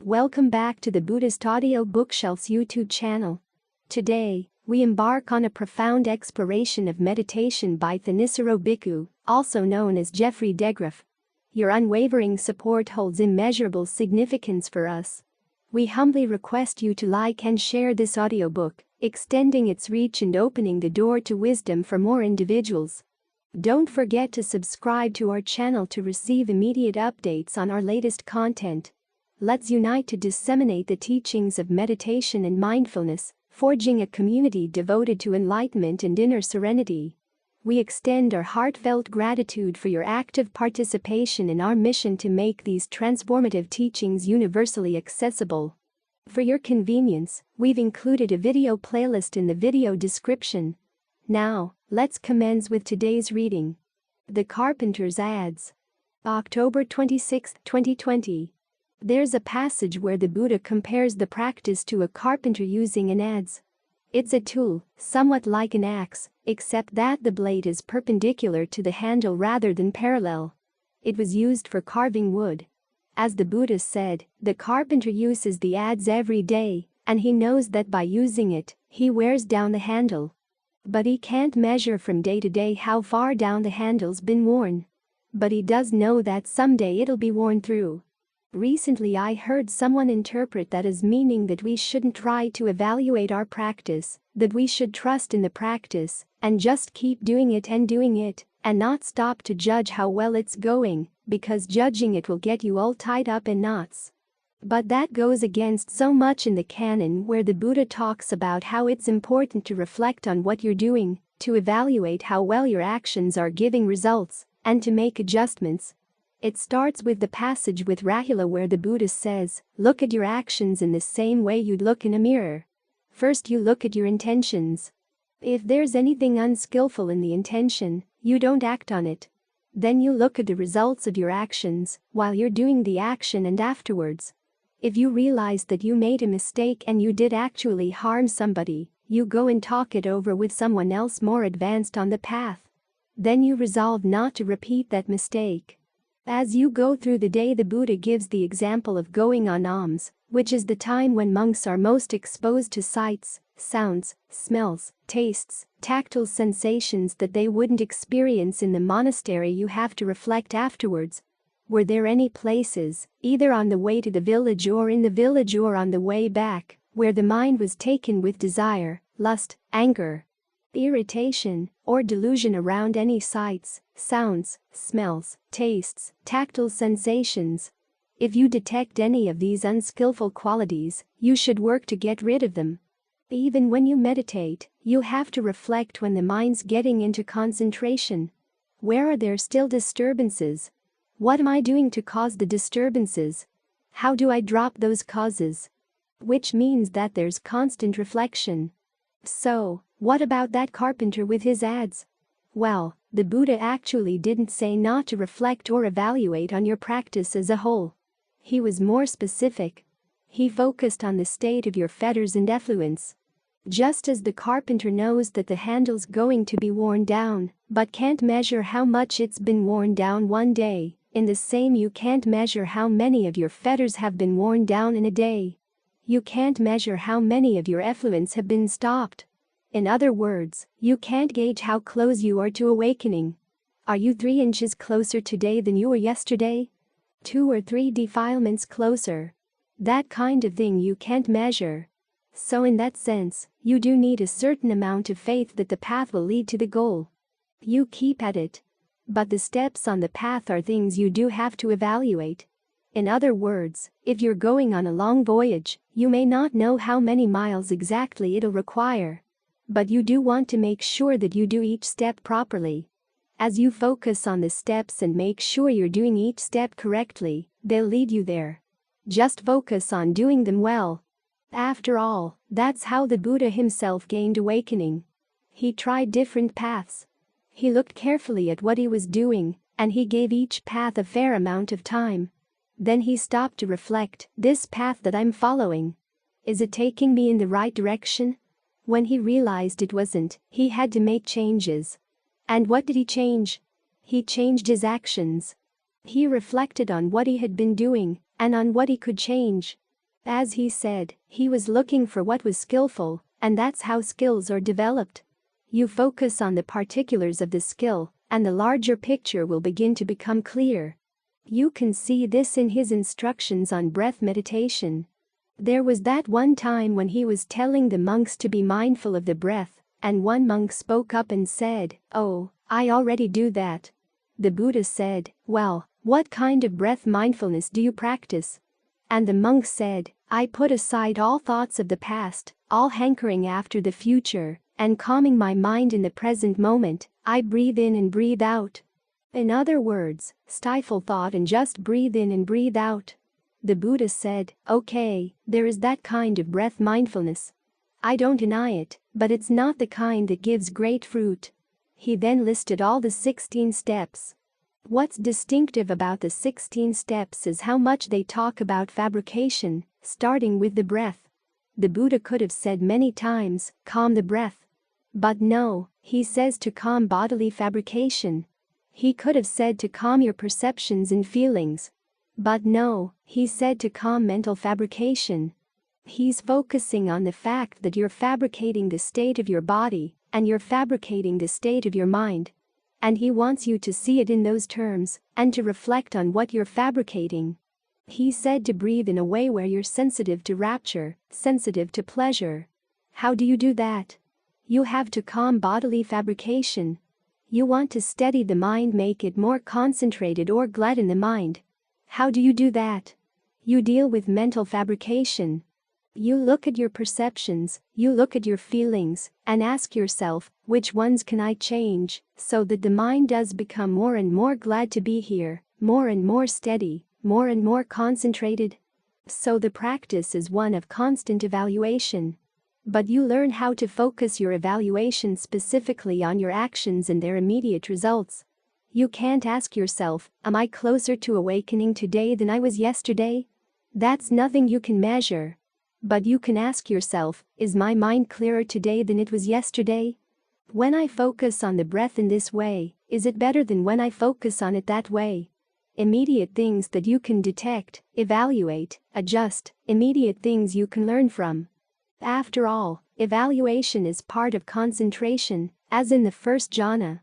Welcome back to the Buddhist Audio Bookshelf's YouTube channel. Today, we embark on a profound exploration of meditation by Thanissaro Bhikkhu, also known as Geoffrey DeGraff. Your unwavering support holds immeasurable significance for us. We humbly request you to like and share this audiobook, extending its reach and opening the door to wisdom for more individuals. Don't forget to subscribe to our channel to receive immediate updates on our latest content. Let's unite to disseminate the teachings of meditation and mindfulness, forging a community devoted to enlightenment and inner serenity. We extend our heartfelt gratitude for your active participation in our mission to make these transformative teachings universally accessible. For your convenience, we've included a video playlist in the video description. Now, let's commence with today's reading. The Carpenter's Adze. October 26, 2020. There's a passage where the Buddha compares the practice to a carpenter using an adze. It's a tool, somewhat like an axe, except that the blade is perpendicular to the handle rather than parallel. It was used for carving wood. As the Buddha said, the carpenter uses the adze every day, and he knows that by using it, he wears down the handle. But he can't measure from day to day how far down the handle's been worn. But he does know that someday it'll be worn through. Recently I heard someone interpret that as meaning that we shouldn't try to evaluate our practice, that we should trust in the practice, and just keep doing it, and not stop to judge how well it's going, because judging it will get you all tied up in knots. But that goes against so much in the canon where the Buddha talks about how it's important to reflect on what you're doing, to evaluate how well your actions are giving results, and to make adjustments. It starts with the passage with Rahula where the Buddha says, look at your actions in the same way you'd look in a mirror. First you look at your intentions. If there's anything unskillful in the intention, you don't act on it. Then you look at the results of your actions while you're doing the action and afterwards. If you realize that you made a mistake and you did actually harm somebody, you go and talk it over with someone else more advanced on the path. Then you resolve not to repeat that mistake. As you go through the day, the Buddha gives the example of going on alms, which is the time when monks are most exposed to sights, sounds, smells, tastes, tactile sensations that they wouldn't experience in the monastery. You have to reflect afterwards. Were there any places, either on the way to the village or in the village or on the way back, where the mind was taken with desire, lust, anger, irritation, or delusion around any sights, sounds, smells, tastes, tactile sensations? If you detect any of these unskillful qualities, you should work to get rid of them. Even when you meditate, you have to reflect when the mind's getting into concentration. Where are there still disturbances? What am I doing to cause the disturbances? How do I drop those causes? Which means that there's constant reflection. So, what about that carpenter with his adze? Well, the Buddha actually didn't say not to reflect or evaluate on your practice as a whole. He was more specific. He focused on the state of your fetters and effluence. Just as the carpenter knows that the handle's going to be worn down, but can't measure how much it's been worn down one day, in the same you can't measure how many of your fetters have been worn down in a day. You can't measure how many of your effluents have been stopped. In other words, you can't gauge how close you are to awakening. Are you 3 inches closer today than you were yesterday? 2 or 3 defilements closer? That kind of thing you can't measure. So in that sense, you do need a certain amount of faith that the path will lead to the goal. You keep at it. But the steps on the path are things you do have to evaluate. In other words, if you're going on a long voyage, you may not know how many miles exactly it'll require. But you do want to make sure that you do each step properly. As you focus on the steps and make sure you're doing each step correctly, they'll lead you there. Just focus on doing them well. After all, that's how the Buddha himself gained awakening. He tried different paths. He looked carefully at what he was doing, and he gave each path a fair amount of time. Then he stopped to reflect, this path that I'm following, is it taking me in the right direction? When he realized it wasn't, he had to make changes. And what did he change? He changed his actions. He reflected on what he had been doing, and on what he could change. As he said, he was looking for what was skillful, and that's how skills are developed. You focus on the particulars of the skill, and the larger picture will begin to become clear. You can see this in his instructions on breath meditation. There was that one time when he was telling the monks to be mindful of the breath, and one monk spoke up and said, "Oh, I already do that." The Buddha said, "Well, what kind of breath mindfulness do you practice?" And the monk said, "I put aside all thoughts of the past, all hankering after the future, and calming my mind in the present moment, I breathe in and breathe out." In other words, stifle thought and just breathe in and breathe out. The Buddha said, "Okay, there is that kind of breath mindfulness. I don't deny it, but it's not the kind that gives great fruit." He then listed all the 16 steps. What's distinctive about the 16 steps is how much they talk about fabrication, starting with the breath. The Buddha could have said many times, "Calm the breath." But no, he says to calm bodily fabrication. He could have said to calm your perceptions and feelings. But no, he said to calm mental fabrication. He's focusing on the fact that you're fabricating the state of your body, and you're fabricating the state of your mind. And he wants you to see it in those terms, and to reflect on what you're fabricating. He said to breathe in a way where you're sensitive to rapture, sensitive to pleasure. How do you do that? You have to calm bodily fabrication. You want to steady the mind, make it more concentrated or gladden the mind. How do you do that? You deal with mental fabrication. You look at your perceptions, you look at your feelings, and ask yourself, which ones can I change, so that the mind does become more and more glad to be here, more and more steady, more and more concentrated? So the practice is one of constant evaluation. But you learn how to focus your evaluation specifically on your actions and their immediate results. You can't ask yourself, "Am I closer to awakening today than I was yesterday?" That's nothing you can measure. But you can ask yourself, "Is my mind clearer today than it was yesterday? When I focus on the breath in this way, is it better than when I focus on it that way?" Immediate things that you can detect, evaluate, adjust, immediate things you can learn from. After all, evaluation is part of concentration, as in the first jhana.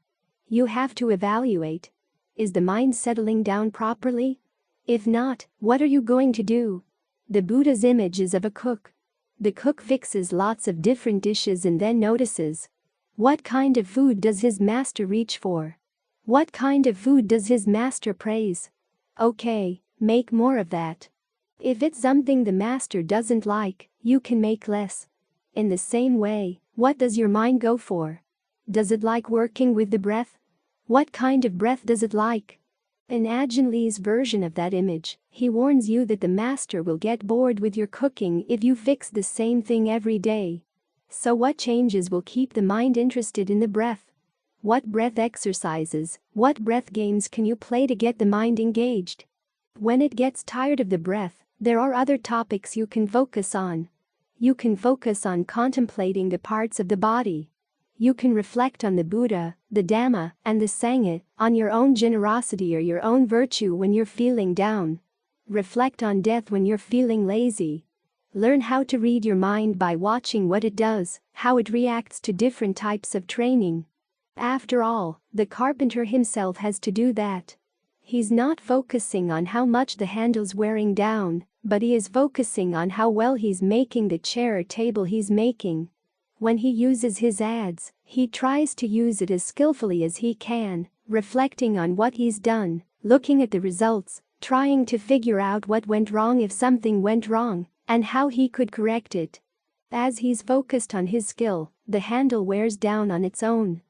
You have to evaluate. Is the mind settling down properly? If not, what are you going to do? The Buddha's image is of a cook. The cook fixes lots of different dishes and then notices. What kind of food does his master reach for? What kind of food does his master praise? Okay, make more of that. If it's something the master doesn't like, you can make less. In the same way, what does your mind go for? Does it like working with the breath? What kind of breath does it like? In Ajahn Lee's version of that image, he warns you that the master will get bored with your cooking if you fix the same thing every day. So what changes will keep the mind interested in the breath? What breath exercises, what breath games can you play to get the mind engaged? When it gets tired of the breath, there are other topics you can focus on. You can focus on contemplating the parts of the body. You can reflect on the Buddha, the Dhamma, and the Sangha, on your own generosity or your own virtue when you're feeling down. Reflect on death when you're feeling lazy. Learn how to read your mind by watching what it does, how it reacts to different types of training. After all, the carpenter himself has to do that. He's not focusing on how much the handle's wearing down, but he is focusing on how well he's making the chair or table he's making. When he uses his adze, he tries to use it as skillfully as he can, reflecting on what he's done, looking at the results, trying to figure out what went wrong if something went wrong, and how he could correct it. As he's focused on his skill, the handle wears down on its own.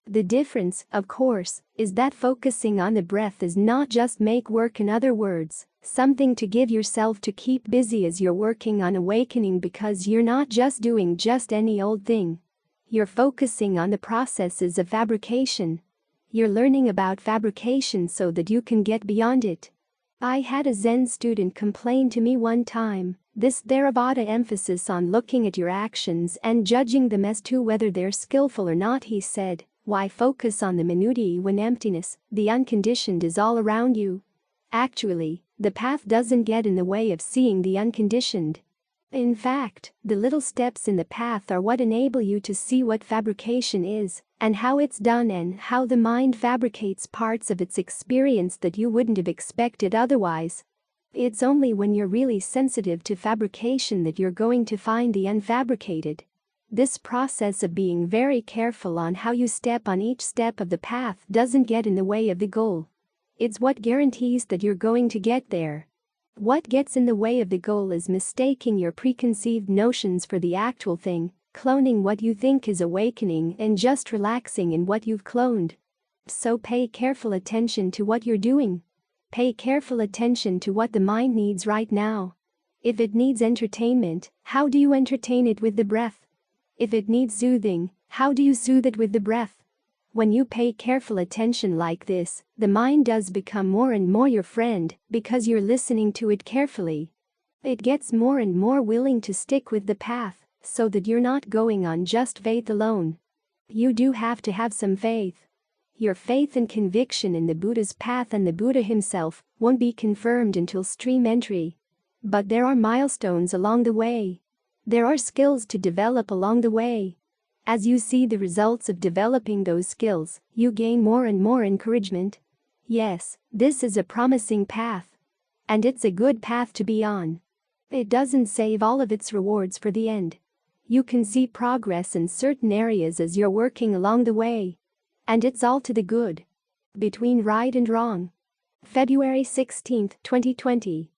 The difference, of course, is that focusing on the breath is not just make work, in other words, something to give yourself to keep busy as you're working on awakening, because you're not just doing just any old thing. You're focusing on the processes of fabrication. You're learning about fabrication so that you can get beyond it. I had a Zen student complain to me one time, this Theravada emphasis on looking at your actions and judging them as to whether they're skillful or not. He said, "Why focus on the minutiae when emptiness, the unconditioned, is all around you?" Actually, the path doesn't get in the way of seeing the unconditioned. In fact, the little steps in the path are what enable you to see what fabrication is, and how it's done, and how the mind fabricates parts of its experience that you wouldn't have expected otherwise. It's only when you're really sensitive to fabrication that you're going to find the unfabricated. This process of being very careful on how you step on each step of the path doesn't get in the way of the goal. It's what guarantees that you're going to get there. What gets in the way of the goal is mistaking your preconceived notions for the actual thing, cloning what you think is awakening, and just relaxing in what you've cloned. So pay careful attention to what you're doing. Pay careful attention to what the mind needs right now. If it needs entertainment, how do you entertain it with the breath? If it needs soothing, how do you soothe it with the breath? When you pay careful attention like this, the mind does become more and more your friend because you're listening to it carefully. It gets more and more willing to stick with the path so that you're not going on just faith alone. You do have to have some faith. Your faith and conviction in the Buddha's path and the Buddha himself won't be confirmed until stream entry. But there are milestones along the way. There are skills to develop along the way. As you see the results of developing those skills, you gain more and more encouragement. Yes, this is a promising path. And it's a good path to be on. It doesn't save all of its rewards for the end. You can see progress in certain areas as you're working along the way. And it's all to the good. Between right and wrong. February 16, 2020.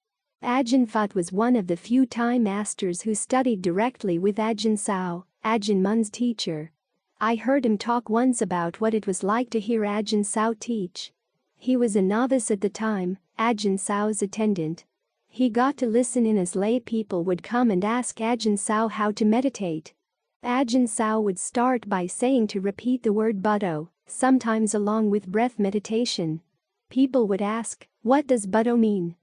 Ajahn Phut was one of the few Thai masters who studied directly with Ajahn Sao, Ajahn Mun's teacher. I heard him talk once about what it was like to hear Ajahn Sao teach. He was a novice at the time, Ajahn Sao's attendant. He got to listen in as lay people would come and ask Ajahn Sao how to meditate. Ajahn Sao would start by saying to repeat the word Buddho, sometimes along with breath meditation. People would ask, "What does Buddho mean?"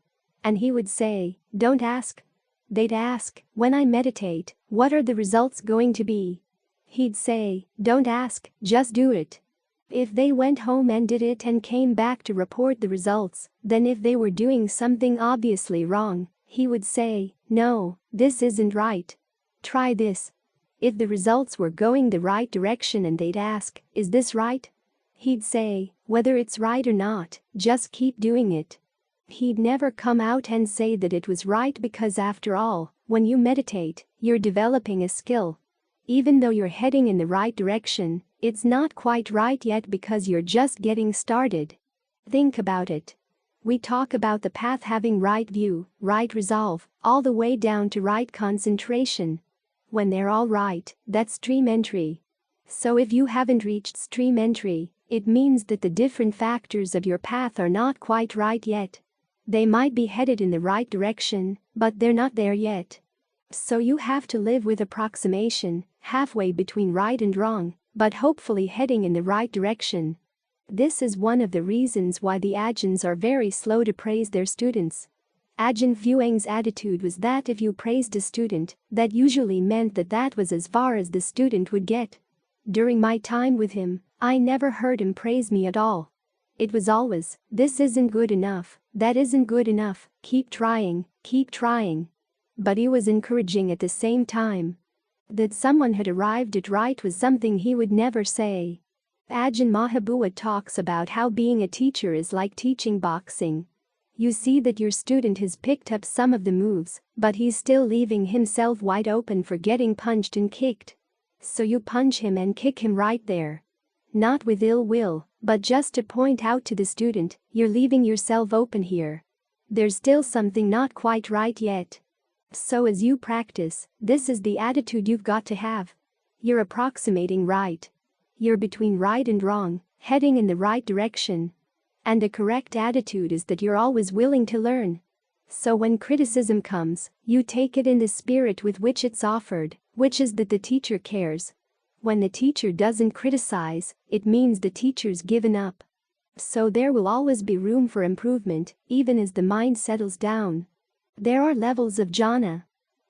And he would say, "Don't ask." They'd ask, "When I meditate, what are the results going to be?" He'd say, "Don't ask, just do it." If they went home and did it and came back to report the results, then if they were doing something obviously wrong, he would say, "No, this isn't right. Try this." If the results were going the right direction and they'd ask, "Is this right?" He'd say, "Whether it's right or not, just keep doing it." He'd never come out and say that it was right because after all, when you meditate, you're developing a skill. Even though you're heading in the right direction, it's not quite right yet because you're just getting started. Think about it. We talk about the path having right view, right resolve, all the way down to right concentration. When they're all right, that's stream entry. So if you haven't reached stream entry, it means that the different factors of your path are not quite right yet. They might be headed in the right direction, but they're not there yet. So you have to live with approximation, halfway between right and wrong, but hopefully heading in the right direction. This is one of the reasons why the Ajahns are very slow to praise their students. Ajahn Fuang's attitude was that if you praised a student, that usually meant that that was as far as the student would get. During my time with him, I never heard him praise me at all. It was always, "This isn't good enough, that isn't good enough, keep trying, keep trying." But he was encouraging at the same time. That someone had arrived at right was something he would never say. Ajahn Mahabua talks about how being a teacher is like teaching boxing. You see that your student has picked up some of the moves, but he's still leaving himself wide open for getting punched and kicked. So you punch him and kick him right there. Not with ill will, but just to point out to the student, you're leaving yourself open here. There's still something not quite right yet. So as you practice, this is the attitude you've got to have. You're approximating right. You're between right and wrong, heading in the right direction. And a correct attitude is that you're always willing to learn. So when criticism comes, you take it in the spirit with which it's offered, which is that the teacher cares. When the teacher doesn't criticize, it means the teacher's given up. So there will always be room for improvement, even as the mind settles down. There are levels of jhana.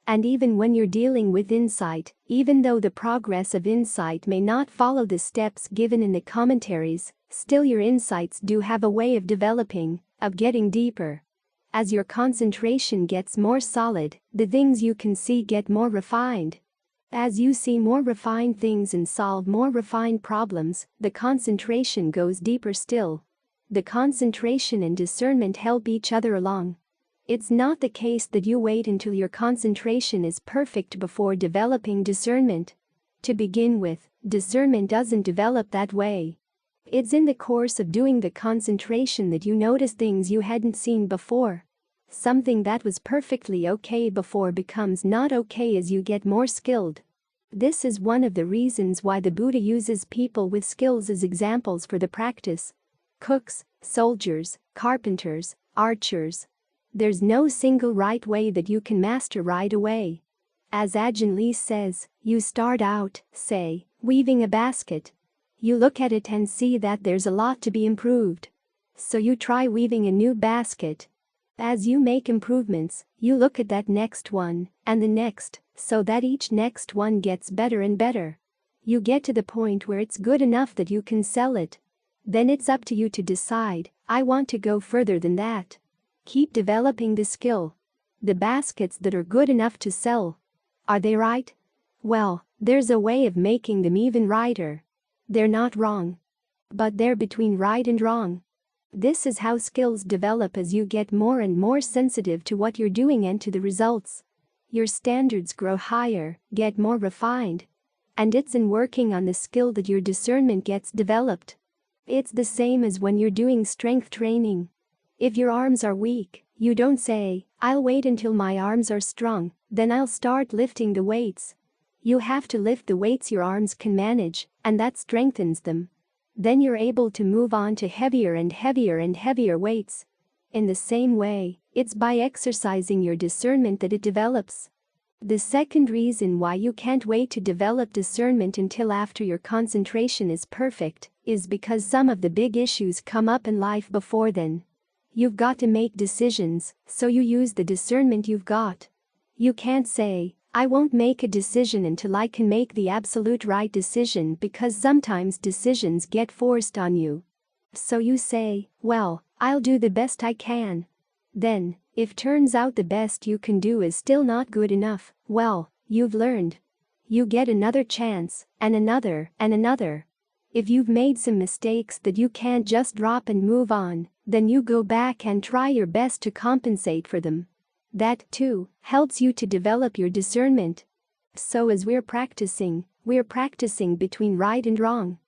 And even when you're dealing with insight, even though the progress of insight may not follow the steps given in the commentaries, still your insights do have a way of developing, of getting deeper. As your concentration gets more solid, the things you can see get more refined. As you see more refined things and solve more refined problems, the concentration goes deeper still. The concentration and discernment help each other along. It's not the case that you wait until your concentration is perfect before developing discernment. To begin with, discernment doesn't develop that way. It's in the course of doing the concentration that you notice things you hadn't seen before. Something that was perfectly okay before becomes not okay as you get more skilled. This is one of the reasons why the Buddha uses people with skills as examples for the practice. Cooks, soldiers, carpenters, archers. There's no single right way that you can master right away. As Ajahn Lee says, you start out, say, weaving a basket. You look at it and see that there's a lot to be improved. So you try weaving a new basket. As you make improvements, you look at that next one, and the next, so that each next one gets better and better. You get to the point where it's good enough that you can sell it. Then it's up to you to decide, I want to go further than that. Keep developing the skill. The baskets that are good enough to sell. Are they right? Well, there's a way of making them even righter. They're not wrong. But they're between right and wrong. This is how skills develop as you get more and more sensitive to what you're doing and to the results. Your standards grow higher, get more refined. And it's in working on the skill that your discernment gets developed. It's the same as when you're doing strength training. If your arms are weak, you don't say, I'll wait until my arms are strong, then I'll start lifting the weights. You have to lift the weights your arms can manage, and that strengthens them. Then you're able to move on to heavier and heavier and heavier weights. In the same way, it's by exercising your discernment that it develops. The second reason why you can't wait to develop discernment until after your concentration is perfect is because some of the big issues come up in life before then. You've got to make decisions, so you use the discernment you've got. You can't say, I won't make a decision until I can make the absolute right decision, because sometimes decisions get forced on you. So you say, well, I'll do the best I can. Then, if turns out the best you can do is still not good enough, well, you've learned. You get another chance, and another, and another. If you've made some mistakes that you can't just drop and move on, then you go back and try your best to compensate for them. That, too, helps you to develop your discernment. So as we're practicing between right and wrong.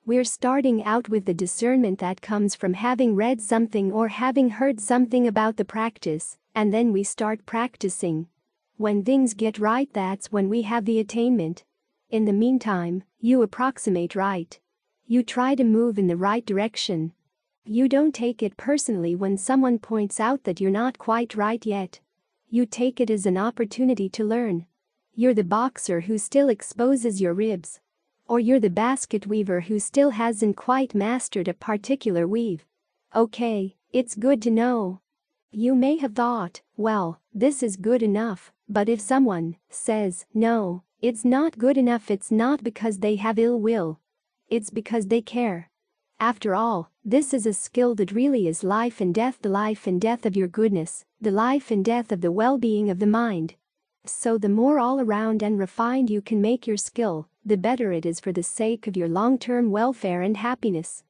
We're starting out with the discernment that comes from having read something or having heard something about the practice, and then we start practicing. When things get right, that's when we have the attainment. In the meantime, you approximate right. You try to move in the right direction. You don't take it personally when someone points out that you're not quite right yet. You take it as an opportunity to learn. You're the boxer who still exposes your ribs. Or you're the basket weaver who still hasn't quite mastered a particular weave. Okay, it's good to know. You may have thought, well, this is good enough, but if someone says, no, it's not good enough, it's not because they have ill will. It's because they care. After all, this is a skill that really is life and death, the life and death of your goodness, the life and death of the well-being of the mind. So the more all-around and refined you can make your skill, the better it is for the sake of your long-term welfare and happiness.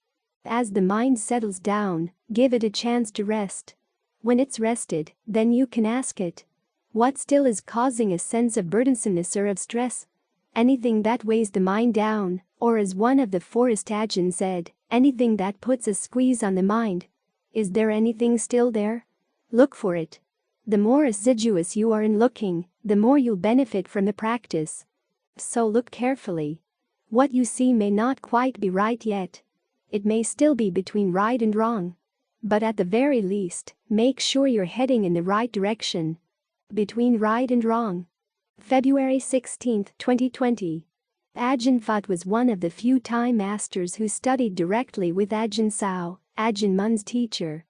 As the mind settles down, give it a chance to rest. When it's rested, then you can ask it, what still is causing a sense of burdensomeness or of stress? Anything that weighs the mind down, or as one of the Forest Ajahn said, anything that puts a squeeze on the mind. Is there anything still there? Look for it. The more assiduous you are in looking, the more you'll benefit from the practice. So look carefully. What you see may not quite be right yet. It may still be between right and wrong. But at the very least, make sure you're heading in the right direction. Between right and wrong. February 16, 2020. Ajahn Phut was one of the few Thai masters who studied directly with Ajahn Sao, Ajahn Mun's teacher.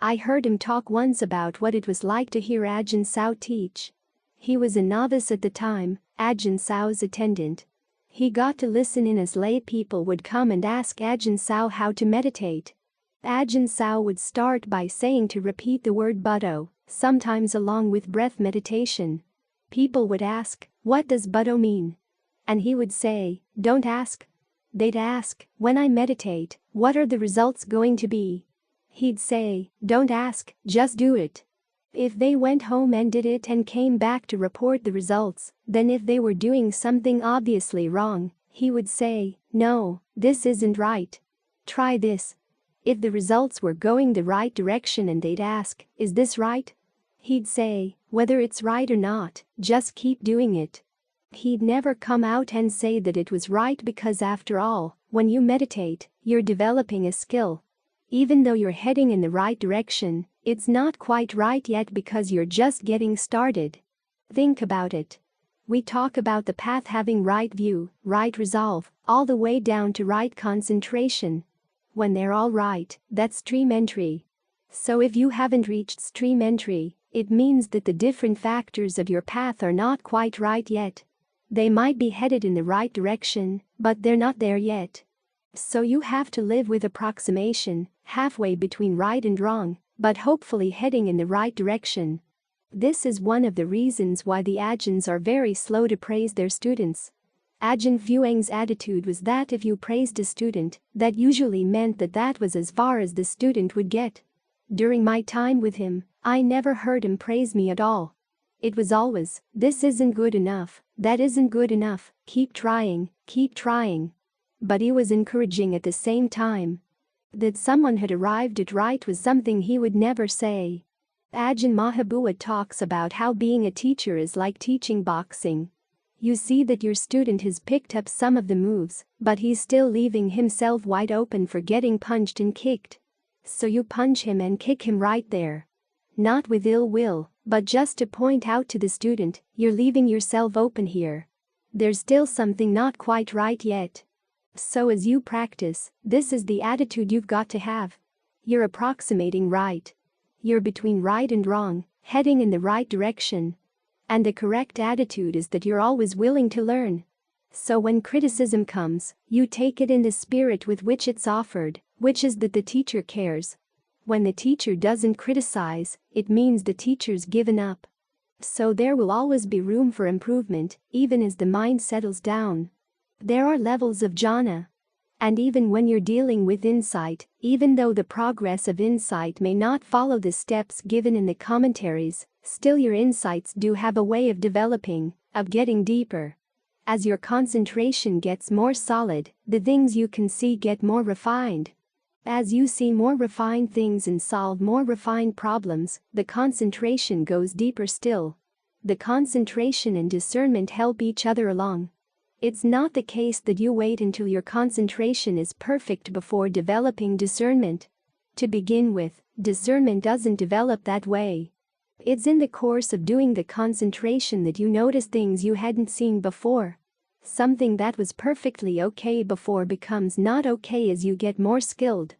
I heard him talk once about what it was like to hear Ajahn Sao teach. He was a novice at the time, Ajahn Sao's attendant. He got to listen in as lay people would come and ask Ajahn Sao how to meditate. Ajahn Sao would start by saying to repeat the word Buddho, sometimes along with breath meditation. People would ask, "What does Buddha mean?" And he would say, "Don't ask." They'd ask, "When I meditate, what are the results going to be?" He'd say, "Don't ask, just do it." If they went home and did it and came back to report the results, then if they were doing something obviously wrong, he would say, "No, this isn't right. Try this." If the results were going the right direction and they'd ask, "Is this right?" He'd say, "Whether it's right or not, just keep doing it." He'd never come out and say that it was right because after all, when you meditate, you're developing a skill. Even though you're heading in the right direction, it's not quite right yet because you're just getting started. Think about it. We talk about the path having right view, right resolve, all the way down to right concentration. When they're all right, that's stream entry. So if you haven't reached stream entry, it means that the different factors of your path are not quite right yet. They might be headed in the right direction, but they're not there yet. So you have to live with approximation, halfway between right and wrong, but hopefully heading in the right direction. This is one of the reasons why the Ajahns are very slow to praise their students. Ajahn Fuang's attitude was that if you praised a student, that usually meant that that was as far as the student would get. During my time with him, I never heard him praise me at all. It was always, "This isn't good enough, that isn't good enough, keep trying, keep trying." But he was encouraging at the same time. That someone had arrived at right was something he would never say. Ajahn Mahabua talks about how being a teacher is like teaching boxing. You see that your student has picked up some of the moves, but he's still leaving himself wide open for getting punched and kicked. So you punch him and kick him right there. Not with ill will, but just to point out to the student, you're leaving yourself open here. There's still something not quite right yet. So as you practice, this is the attitude you've got to have. You're approximating right. You're between right and wrong, heading in the right direction. And the correct attitude is that you're always willing to learn. So when criticism comes, you take it in the spirit with which it's offered, which is that the teacher cares. When the teacher doesn't criticize, it means the teacher's given up. So there will always be room for improvement, even as the mind settles down. There are levels of jhana. And even when you're dealing with insight, even though the progress of insight may not follow the steps given in the commentaries, still your insights do have a way of developing, of getting deeper. As your concentration gets more solid, the things you can see get more refined. As you see more refined things and solve more refined problems, the concentration goes deeper still. The concentration and discernment help each other along. It's not the case that you wait until your concentration is perfect before developing discernment. To begin with, discernment doesn't develop that way. It's in the course of doing the concentration that you notice things you hadn't seen before. Something that was perfectly okay before becomes not okay as you get more skilled.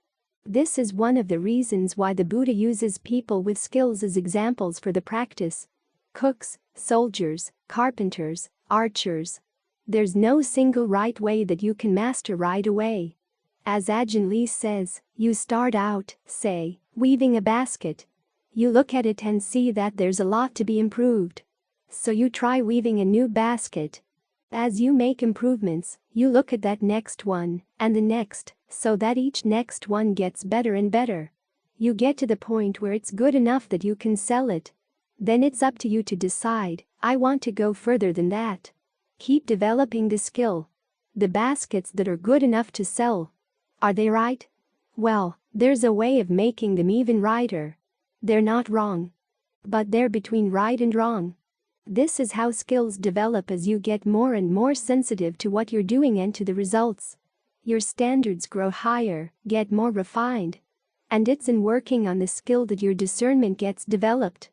This is one of the reasons why the Buddha uses people with skills as examples for the practice. Cooks, soldiers, carpenters, archers. There's no single right way that you can master right away. As Ajahn Lee says, you start out, say, weaving a basket. You look at it and see that there's a lot to be improved. So you try weaving a new basket. As you make improvements, you look at that next one, and the next, so that each next one gets better and better. You get to the point where it's good enough that you can sell it. Then it's up to you to decide, I want to go further than that. Keep developing the skill. The baskets that are good enough to sell. Are they right? Well, there's a way of making them even righter. They're not wrong. But they're between right and wrong. This is how skills develop as you get more and more sensitive to what you're doing and to the results. Your standards grow higher, get more refined. And it's in working on the skill that your discernment gets developed.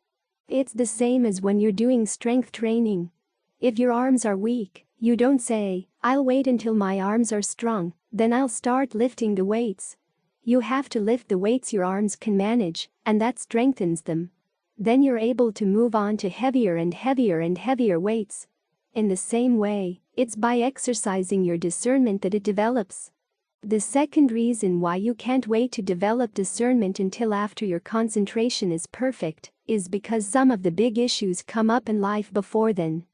It's the same as when you're doing strength training. If your arms are weak, you don't say, I'll wait until my arms are strong, then I'll start lifting the weights. You have to lift the weights your arms can manage, and that strengthens them. Then you're able to move on to heavier and heavier and heavier weights. In the same way, it's by exercising your discernment that it develops. The second reason why you can't wait to develop discernment until after your concentration is perfect is because some of the big issues come up in life before then.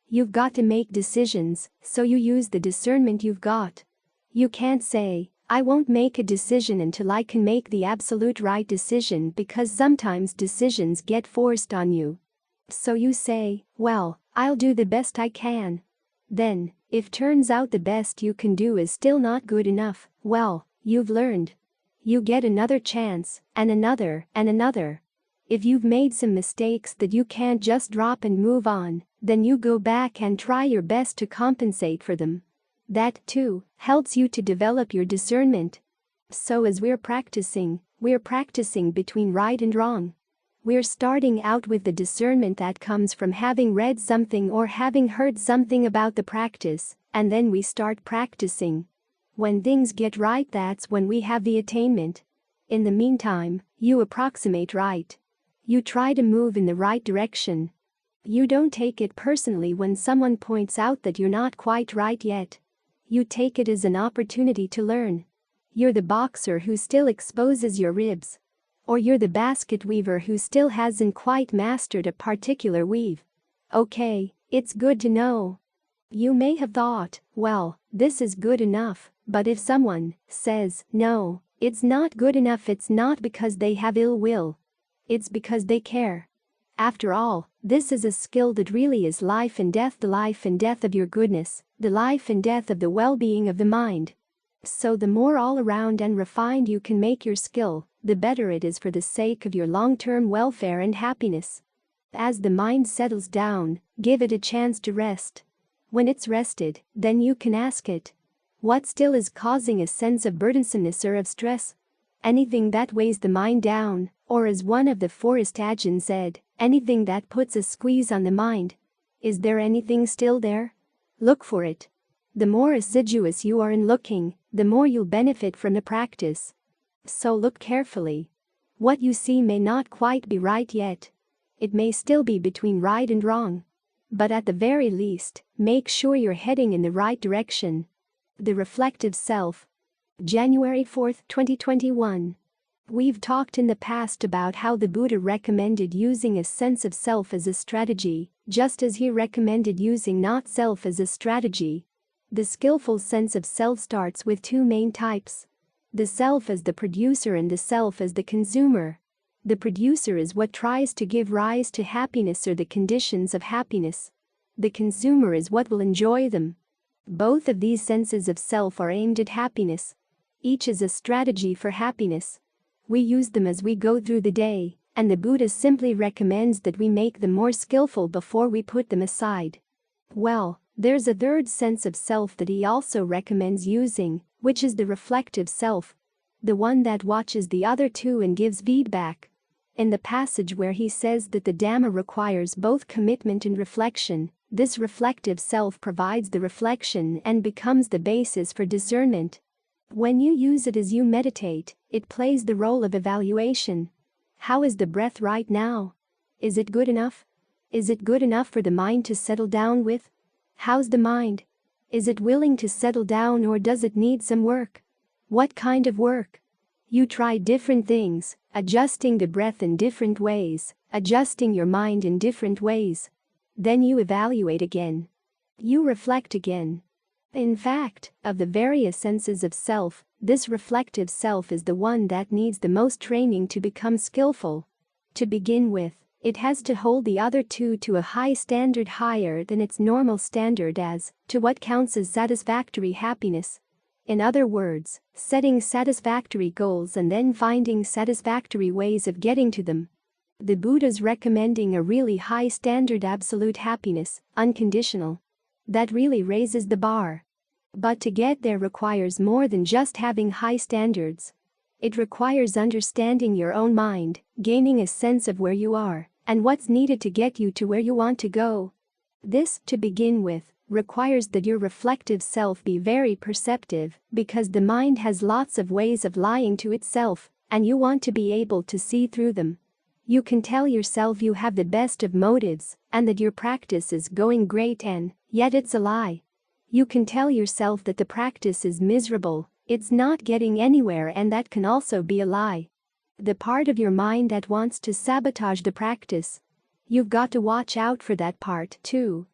You've got to make decisions, so you use the discernment you've got. You can't say, I won't make a decision until I can make the absolute right decision, because sometimes decisions get forced on you. So you say, well, I'll do the best I can. Then, if turns out the best you can do is still not good enough, well, you've learned. You get another chance, and another, and another. If you've made some mistakes that you can't just drop and move on, then you go back and try your best to compensate for them. That, too, helps you to develop your discernment. So as we're practicing between right and wrong. We're starting out with the discernment that comes from having read something or having heard something about the practice, and then we start practicing. When things get right, that's when we have the attainment. In the meantime, you approximate right. You try to move in the right direction. You don't take it personally when someone points out that you're not quite right yet. You take it as an opportunity to learn. You're the boxer who still exposes your ribs. Or you're the basket weaver who still hasn't quite mastered a particular weave. Okay, it's good to know. You may have thought, well, this is good enough, but if someone says, no, it's not good enough, it's not because they have ill will. It's because they care. After all, this is a skill that really is life and death, the life and death of your goodness, the life and death of the well-being of the mind. So the more all-around and refined you can make your skill, the better it is for the sake of your long-term welfare and happiness. As the mind settles down, give it a chance to rest. When it's rested, then you can ask it, what still is causing a sense of burdensomeness or of stress? Anything that weighs the mind down, or as one of the Forest Ajahn said, anything that puts a squeeze on the mind. Is there anything still there? Look for it. The more assiduous you are in looking, the more you'll benefit from the practice. So look carefully. What you see may not quite be right yet. It may still be between right and wrong. But at the very least, make sure you're heading in the right direction. The Reflective Self. January 4, 2021. We've talked in the past about how the Buddha recommended using a sense of self as a strategy, just as he recommended using not self as a strategy. The skillful sense of self starts with two main types. The self as the producer and the self as the consumer. The producer is what tries to give rise to happiness or the conditions of happiness. The consumer is what will enjoy them. Both of these senses of self are aimed at happiness. Each is a strategy for happiness. We use them as we go through the day, and the Buddha simply recommends that we make them more skillful before we put them aside. Well, there's a third sense of self that he also recommends using, which is the reflective self. The one that watches the other two and gives feedback. In the passage where he says that the Dhamma requires both commitment and reflection, this reflective self provides the reflection and becomes the basis for discernment. When you use it as you meditate, it plays the role of evaluation. How is the breath right now? Is it good enough? Is it good enough for the mind to settle down with? How's the mind? Is it willing to settle down or does it need some work? What kind of work? You try different things, adjusting the breath in different ways, adjusting your mind in different ways. Then you evaluate again. You reflect again. In fact, of the various senses of self, this reflective self is the one that needs the most training to become skillful. To begin with, it has to hold the other two to a high standard, higher than its normal standard as to what counts as satisfactory happiness. In other words, setting satisfactory goals and then finding satisfactory ways of getting to them. The Buddha's recommending a really high standard, absolute happiness, unconditional. That really raises the bar. But to get there requires more than just having high standards. It requires understanding your own mind, gaining a sense of where you are, and what's needed to get you to where you want to go. This, to begin with, requires that your reflective self be very perceptive, because the mind has lots of ways of lying to itself, and you want to be able to see through them. You can tell yourself you have the best of motives, and that your practice is going great, and yet it's a lie. You can tell yourself that the practice is miserable, It's not getting anywhere, and that can also be a lie. The part of your mind that wants to sabotage the practice. You've got to watch out for that part too.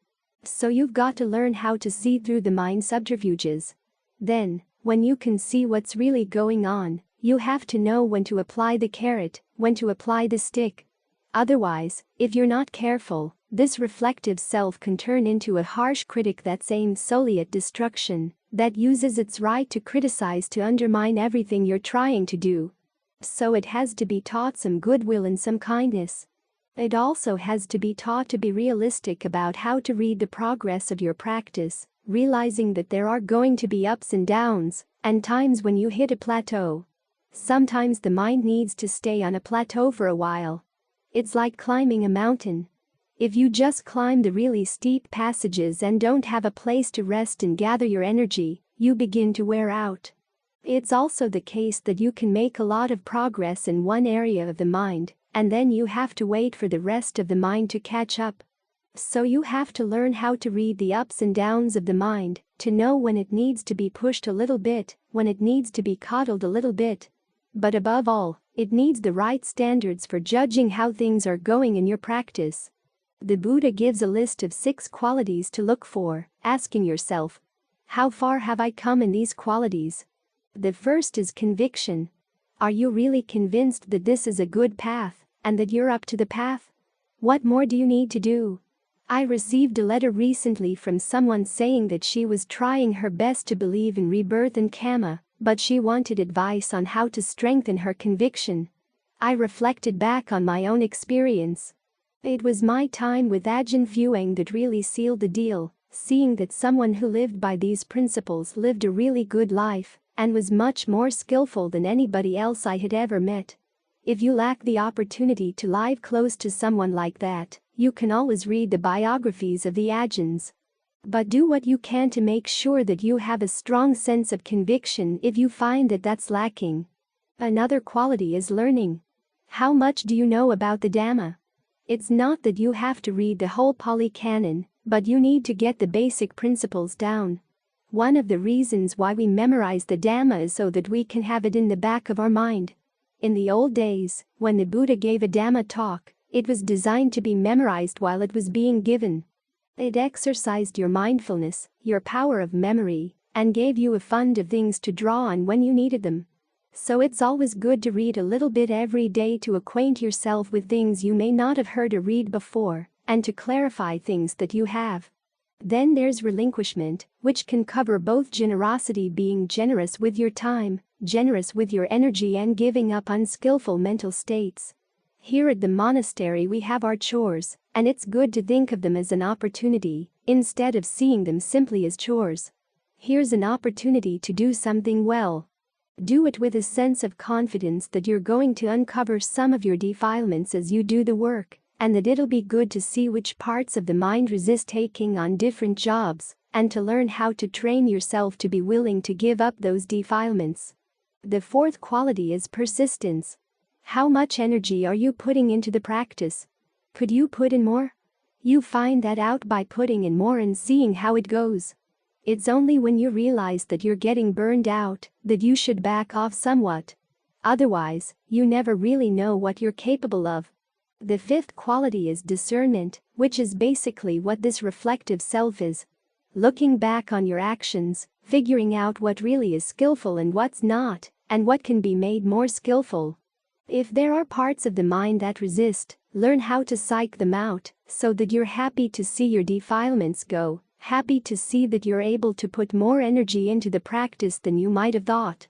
So you've got to learn how to see through the mind subterfuges. Then, when you can see what's really going on, you have to know when to apply the carrot, when to apply the stick. Otherwise, if you're not careful, this reflective self can turn into a harsh critic that's aimed solely at destruction, that uses its right to criticize to undermine everything you're trying to do. So it has to be taught some goodwill and some kindness. It also has to be taught to be realistic about how to read the progress of your practice, realizing that there are going to be ups and downs, and times when you hit a plateau. Sometimes the mind needs to stay on a plateau for a while. It's like climbing a mountain. If you just climb the really steep passages and don't have a place to rest and gather your energy, you begin to wear out. It's also the case that you can make a lot of progress in one area of the mind, and then you have to wait for the rest of the mind to catch up. So you have to learn how to read the ups and downs of the mind, to know when it needs to be pushed a little bit, when it needs to be coddled a little bit. But above all, it needs the right standards for judging how things are going in your practice. The Buddha gives a list of 6 qualities to look for, asking yourself, how far have I come in these qualities? The first is conviction. Are you really convinced that this is a good path, and that you're up to the path? What more do you need to do? I received a letter recently from someone saying that she was trying her best to believe in rebirth and karma, but she wanted advice on how to strengthen her conviction. I reflected back on my own experience. It was my time with Ajahn Fuang that really sealed the deal, seeing that someone who lived by these principles lived a really good life, and was much more skillful than anybody else I had ever met. If you lack the opportunity to live close to someone like that, you can always read the biographies of the Ajahns. But do what you can to make sure that you have a strong sense of conviction if you find that that's lacking. Another quality is learning. How much do you know about the Dhamma? It's not that you have to read the whole Pali Canon, but you need to get the basic principles down. One of the reasons why we memorize the Dhamma is so that we can have it in the back of our mind. In the old days, when the Buddha gave a Dhamma talk, it was designed to be memorized while it was being given. It exercised your mindfulness, your power of memory, and gave you a fund of things to draw on when you needed them. So it's always good to read a little bit every day to acquaint yourself with things you may not have heard or read before, and to clarify things that you have. Then there's relinquishment, which can cover both generosity, being generous with your time, generous with your energy, and giving up unskillful mental states. Here at the monastery we have our chores, and it's good to think of them as an opportunity, instead of seeing them simply as chores. Here's an opportunity to do something well. Do it with a sense of confidence that you're going to uncover some of your defilements as you do the work, and that it'll be good to see which parts of the mind resist taking on different jobs, and to learn how to train yourself to be willing to give up those defilements. The fourth quality is persistence. How much energy are you putting into the practice? Could you put in more? You find that out by putting in more and seeing how it goes. It's only when you realize that you're getting burned out that you should back off somewhat. Otherwise, you never really know what you're capable of. The fifth quality is discernment, which is basically what this reflective self is. Looking back on your actions, figuring out what really is skillful and what's not, and what can be made more skillful. If there are parts of the mind that resist, learn how to psych them out, so that you're happy to see your defilements go, happy to see that you're able to put more energy into the practice than you might have thought.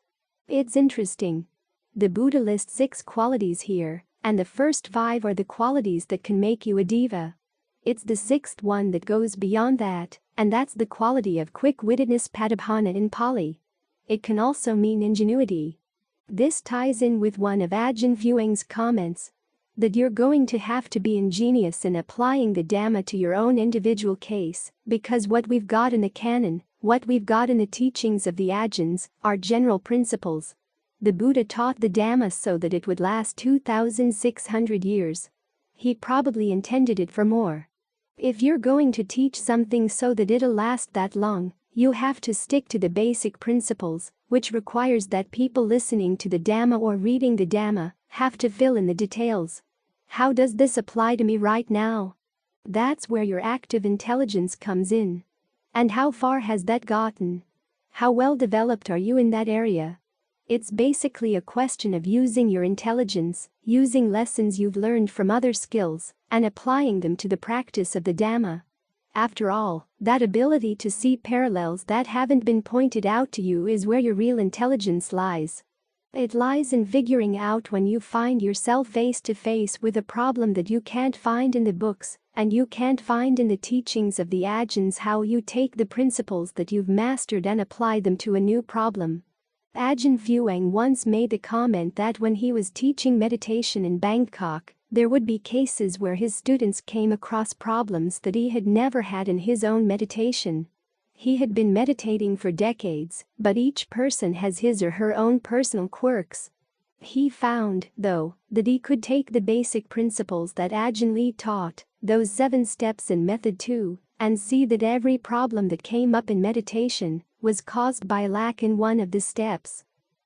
It's interesting. The Buddha lists 6 qualities here, and the first 5 are the qualities that can make you a diva. It's the 6th one that goes beyond that, and that's the quality of quick-wittedness, padabhana in Pali. It can also mean ingenuity. This ties in with one of Ajahn Fuang's comments, that you're going to have to be ingenious in applying the Dhamma to your own individual case, because what we've got in the canon, what we've got in the teachings of the Ajahns, are general principles. The Buddha taught the Dhamma so that it would last 2,600 years. He probably intended it for more. If you're going to teach something so that it'll last that long, You have to stick to the basic principles, which requires that people listening to the Dhamma or reading the Dhamma have to fill in the details. How does this apply to me right now? That's where your active intelligence comes in. And how far has that gotten? How well developed are you in that area? It's basically a question of using your intelligence, using lessons you've learned from other skills, and applying them to the practice of the Dhamma. After all, that ability to see parallels that haven't been pointed out to you is where your real intelligence lies. It lies in figuring out when you find yourself face to face with a problem that you can't find in the books, and you can't find in the teachings of the Ajahns, how you take the principles that you've mastered and apply them to a new problem. Ajahn Fuang once made the comment that when he was teaching meditation in Bangkok, there would be cases where his students came across problems that he had never had in his own meditation. He had been meditating for decades, but each person has his or her own personal quirks. He found, though, that he could take the basic principles that Ajahn Lee taught, those 7 steps in Method 2, and see that every problem that came up in meditation was caused by lack in one of the steps.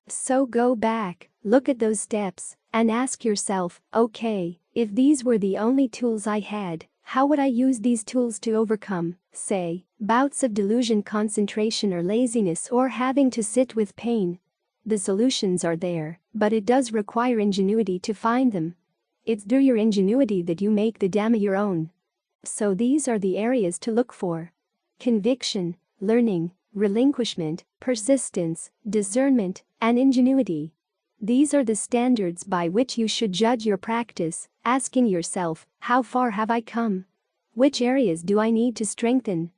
So go back, look at those steps, and ask yourself, okay, if these were the only tools I had, how would I use these tools to overcome, say, bouts of delusion, concentration or laziness, or having to sit with pain? The solutions are there, but it does require ingenuity to find them. It's through your ingenuity that you make the Dhamma your own. So these are the areas to look for: conviction, learning, relinquishment, persistence, discernment, and ingenuity. These are the standards by which you should judge your practice, asking yourself, how far have I come? Which areas do I need to strengthen?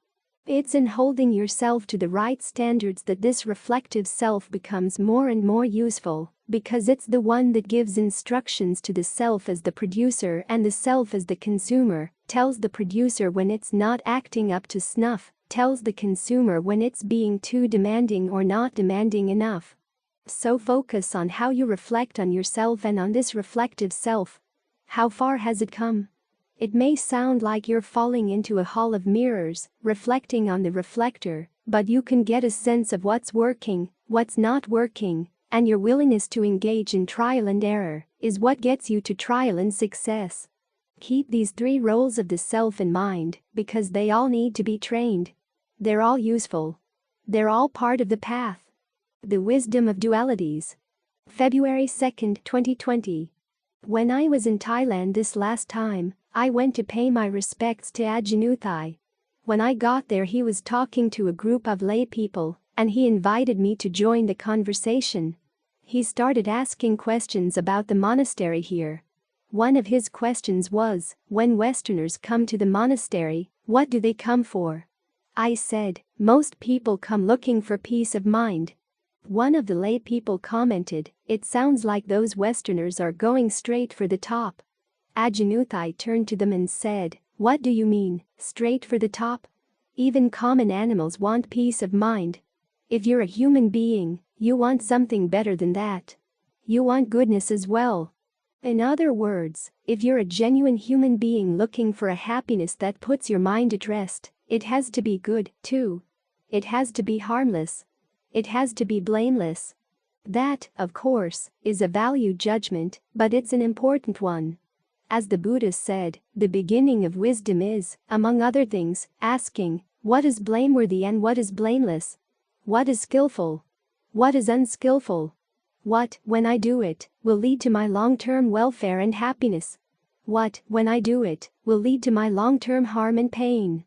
It's in holding yourself to the right standards that this reflective self becomes more and more useful, because it's the one that gives instructions to the self as the producer and the self as the consumer, tells the producer when it's not acting up to snuff, tells the consumer when it's being too demanding or not demanding enough. So focus on how you reflect on yourself and on this reflective self. How far has it come? It may sound like you're falling into a hall of mirrors, reflecting on the reflector, but you can get a sense of what's working, what's not working, and your willingness to engage in trial and error is what gets you to trial and success. Keep these 3 roles of the self in mind, because they all need to be trained. They're all useful. They're all part of the path. The Wisdom of Dualities. February 2, 2020. When I was in Thailand this last time, I went to pay my respects to Ajahn Uthai. When I got there, he was talking to a group of lay people, and he invited me to join the conversation. He started asking questions about the monastery here. One of his questions was, when Westerners come to the monastery, what do they come for? I said, most people come looking for peace of mind. One of the lay people commented, it sounds like those Westerners are going straight for the top. Ajahn Uthai turned to them and said, what do you mean, straight for the top? Even common animals want peace of mind. If you're a human being, you want something better than that. You want goodness as well. In other words, if you're a genuine human being looking for a happiness that puts your mind at rest, it has to be good, too. It has to be harmless. It has to be blameless. That, of course, is a value judgment, but it's an important one. As the Buddha said, the beginning of wisdom is, among other things, asking, what is blameworthy and what is blameless? What is skillful? What is unskillful? What, when I do it, will lead to my long-term welfare and happiness? What, when I do it, will lead to my long-term harm and pain?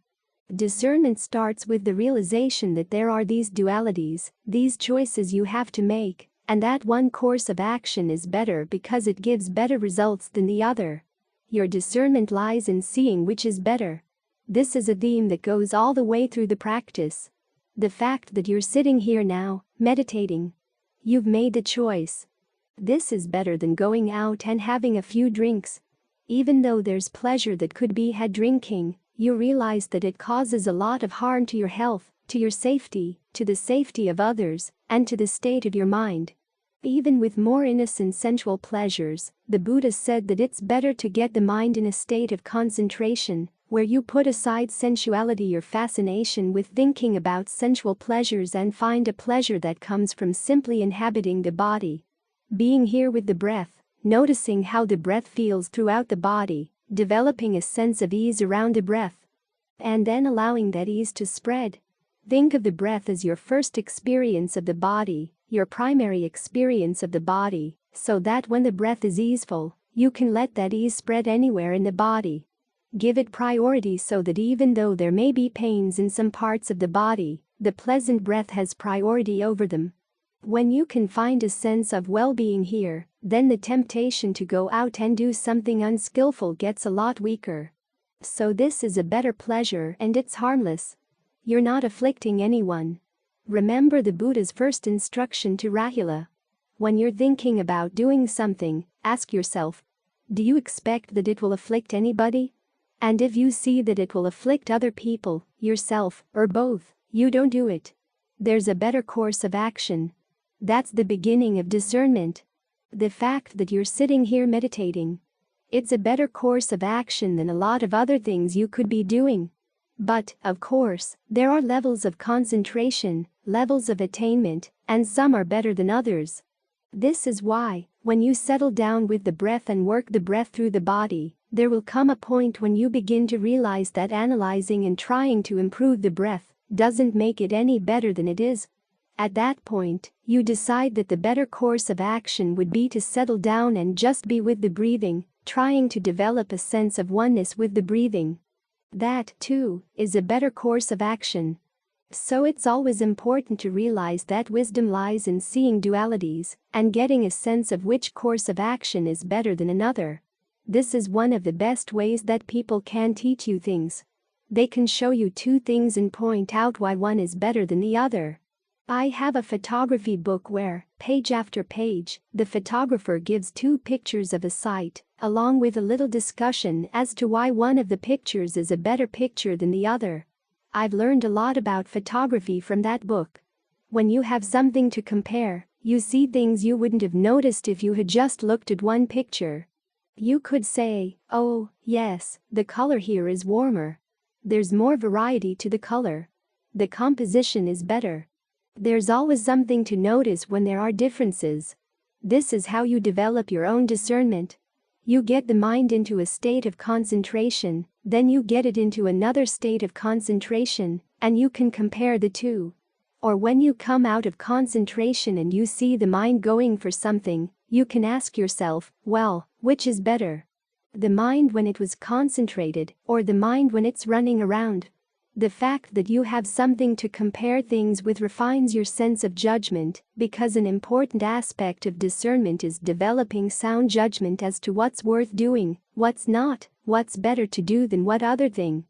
Discernment starts with the realization that there are these dualities, these choices you have to make, and that one course of action is better because it gives better results than the other. Your discernment lies in seeing which is better. This is a theme that goes all the way through the practice. The fact that you're sitting here now, meditating. You've made the choice. This is better than going out and having a few drinks. Even though there's pleasure that could be had drinking, you realize that it causes a lot of harm to your health, to your safety, to the safety of others, and to the state of your mind. Even with more innocent sensual pleasures, the Buddha said that it's better to get the mind in a state of concentration, where you put aside sensuality or fascination with thinking about sensual pleasures and find a pleasure that comes from simply inhabiting the body. Being here with the breath, noticing how the breath feels throughout the body, developing a sense of ease around the breath, and then allowing that ease to spread. Think of the breath as your first experience of the body, your primary experience of the body, so that when the breath is easeful, you can let that ease spread anywhere in the body. Give it priority so that even though there may be pains in some parts of the body, the pleasant breath has priority over them. When you can find a sense of well-being here, then the temptation to go out and do something unskillful gets a lot weaker. So this is a better pleasure and it's harmless. You're not afflicting anyone. Remember the Buddha's first instruction to Rahula. When you're thinking about doing something, ask yourself, do you expect that it will afflict anybody? And if you see that it will afflict other people, yourself, or both, you don't do it. There's a better course of action. That's the beginning of discernment. The fact that you're sitting here meditating, it's a better course of action than a lot of other things you could be doing. But, of course, there are levels of concentration, levels of attainment, and some are better than others. This is why, when you settle down with the breath and work the breath through the body, there will come a point when you begin to realize that analyzing and trying to improve the breath doesn't make it any better than it is. At that point, you decide that the better course of action would be to settle down and just be with the breathing, trying to develop a sense of oneness with the breathing. That, too, is a better course of action. So it's always important to realize that wisdom lies in seeing dualities and getting a sense of which course of action is better than another. This is one of the best ways that people can teach you things. They can show you two things and point out why one is better than the other. I have a photography book where, page after page, the photographer gives two pictures of a site, along with a little discussion as to why one of the pictures is a better picture than the other. I've learned a lot about photography from that book. When you have something to compare, you see things you wouldn't have noticed if you had just looked at one picture. You could say, oh, yes, the color here is warmer. There's more variety to the color. The composition is better. There's always something to notice when there are differences. This is how you develop your own discernment. You get the mind into a state of concentration, then you get it into another state of concentration, and you can compare the two. Or when you come out of concentration and you see the mind going for something, you can ask yourself, well, which is better? The mind when it was concentrated, or the mind when it's running around? The fact that you have something to compare things with refines your sense of judgment, because an important aspect of discernment is developing sound judgment as to what's worth doing, what's not, what's better to do than what other thing.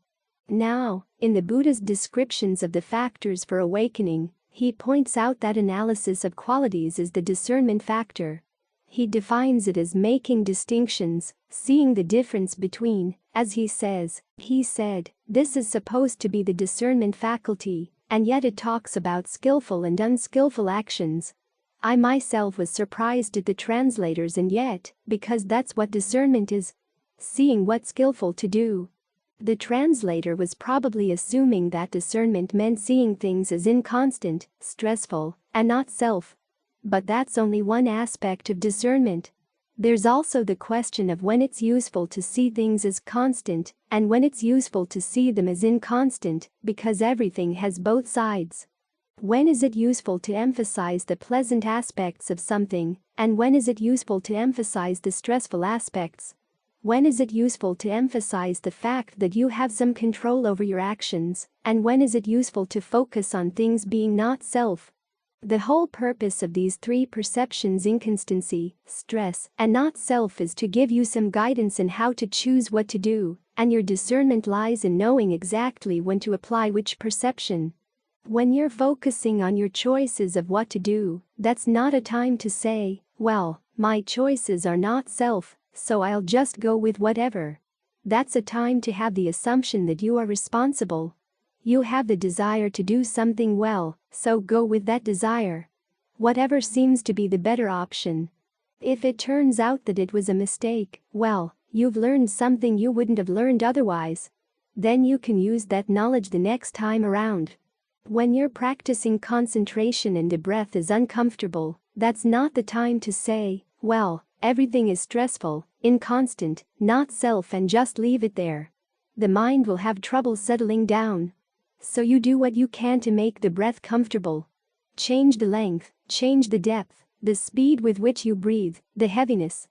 Now, in the Buddha's descriptions of the factors for awakening, he points out that analysis of qualities is the discernment factor. He defines it as making distinctions, seeing the difference between, as he said, this is supposed to be the discernment faculty, and yet it talks about skillful and unskillful actions. I myself was surprised at the translators, and yet, because that's what discernment is, seeing what's skillful to do. The translator was probably assuming that discernment meant seeing things as inconstant, stressful, and not self. But that's only one aspect of discernment. There's also the question of when it's useful to see things as constant and when it's useful to see them as inconstant, because everything has both sides. When is it useful to emphasize the pleasant aspects of something, and when is it useful to emphasize the stressful aspects? When is it useful to emphasize the fact that you have some control over your actions, and when is it useful to focus on things being not self? The whole purpose of these three perceptions, inconstancy, stress, and not self, is to give you some guidance in how to choose what to do, and your discernment lies in knowing exactly when to apply which perception. When you're focusing on your choices of what to do, that's not a time to say, well, my choices are not self, so I'll just go with whatever. That's a time to have the assumption that you are responsible. You have the desire to do something well, so go with that desire. Whatever seems to be the better option. If it turns out that it was a mistake, well, you've learned something you wouldn't have learned otherwise. Then you can use that knowledge the next time around. When you're practicing concentration and the breath is uncomfortable, that's not the time to say, well, everything is stressful, inconstant, not self, and just leave it there. The mind will have trouble settling down. So you do what you can to make the breath comfortable. Change the length, change the depth, the speed with which you breathe, the heaviness.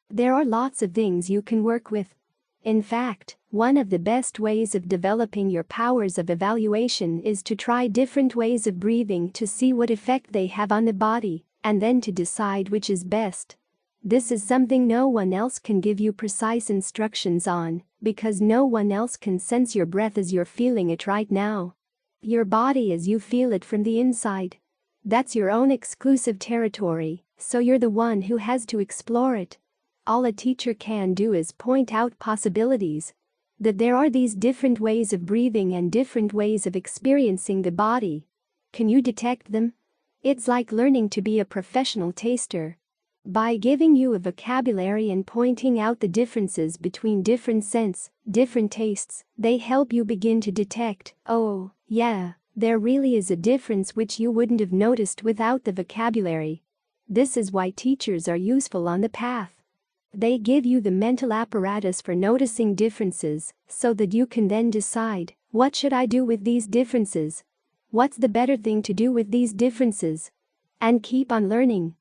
There are lots of things you can work with. In fact, one of the best ways of developing your powers of evaluation is to try different ways of breathing to see what effect they have on the body, and then to decide which is best. This is something no one else can give you precise instructions on, because no one else can sense your breath as you're feeling it right now. Your body as you feel it from the inside. That's your own exclusive territory, so you're the one who has to explore it. All a teacher can do is point out possibilities. That there are these different ways of breathing and different ways of experiencing the body. Can you detect them? It's like learning to be a professional taster. By giving you a vocabulary and pointing out the differences between different scents, different tastes, they help you begin to detect, oh, yeah, there really is a difference which you wouldn't have noticed without the vocabulary. This is why teachers are useful on the path. They give you the mental apparatus for noticing differences, so that you can then decide, what should I do with these differences? What's the better thing to do with these differences? And keep on learning.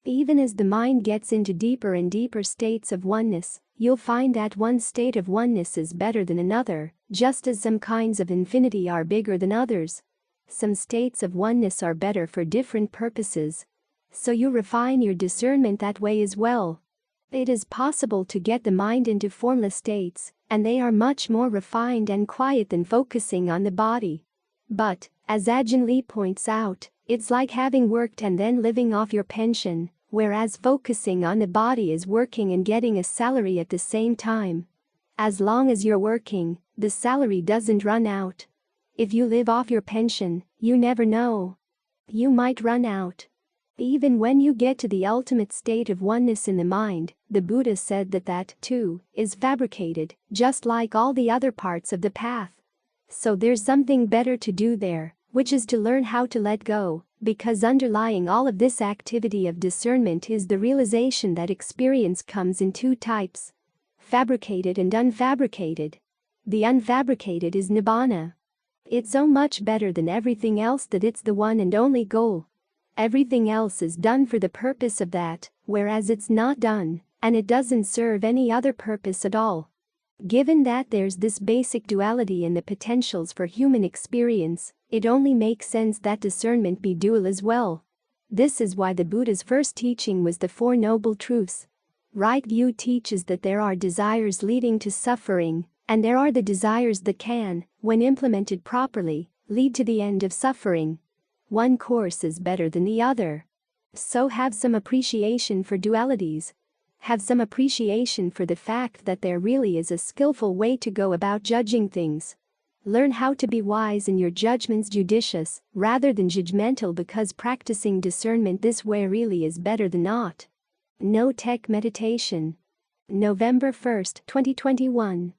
Even as the mind gets into deeper and deeper states of oneness, you'll find that one state of oneness is better than another, just as some kinds of infinity are bigger than others. Some states of oneness are better for different purposes. So you refine your discernment that way as well. It is possible to get the mind into formless states, and they are much more refined and quiet than focusing on the body. But, as Ajahn Lee points out, it's like having worked and then living off your pension, whereas focusing on the body is working and getting a salary at the same time. As long as you're working, the salary doesn't run out. If you live off your pension, you never know. You might run out. Even when you get to the ultimate state of oneness in the mind, the Buddha said that too, is fabricated, just like all the other parts of the path. So there's something better to do there, which is to learn how to let go, because underlying all of this activity of discernment is the realization that experience comes in two types: fabricated and unfabricated. The unfabricated is nibbana. It's so much better than everything else that it's the one and only goal. Everything else is done for the purpose of that, whereas it's not done, and it doesn't serve any other purpose at all. Given that there's this basic duality in the potentials for human experience, it only makes sense that discernment be dual as well. This is why the Buddha's first teaching was the Four Noble Truths. Right view teaches that there are desires leading to suffering, and there are the desires that can, when implemented properly, lead to the end of suffering. One course is better than the other. So have some appreciation for dualities. Have some appreciation for the fact that there really is a skillful way to go about judging things. Learn how to be wise in your judgments, judicious, rather than judgmental, because practicing discernment this way really is better than not. No tech meditation. November 1st, 2021.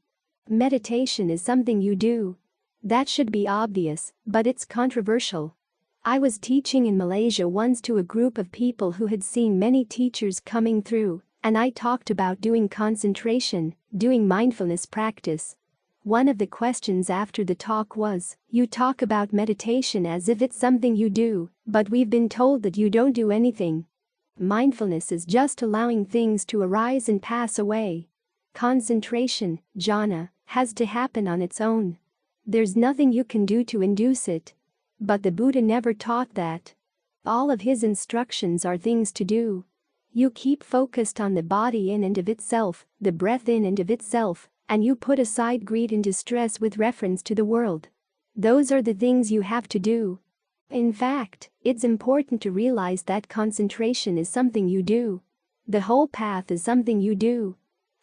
Meditation is something you do. That should be obvious, but it's controversial. I was teaching in Malaysia once to a group of people who had seen many teachers coming through, and I talked about doing concentration, doing mindfulness practice. One of the questions after the talk was, you talk about meditation as if it's something you do, but we've been told that you don't do anything. Mindfulness is just allowing things to arise and pass away. Concentration, jhana, has to happen on its own. There's nothing you can do to induce it. But the Buddha never taught that. All of his instructions are things to do. You keep focused on the body in and of itself, the breath in and of itself, and you put aside greed and distress with reference to the world. Those are the things you have to do. In fact, it's important to realize that concentration is something you do. The whole path is something you do.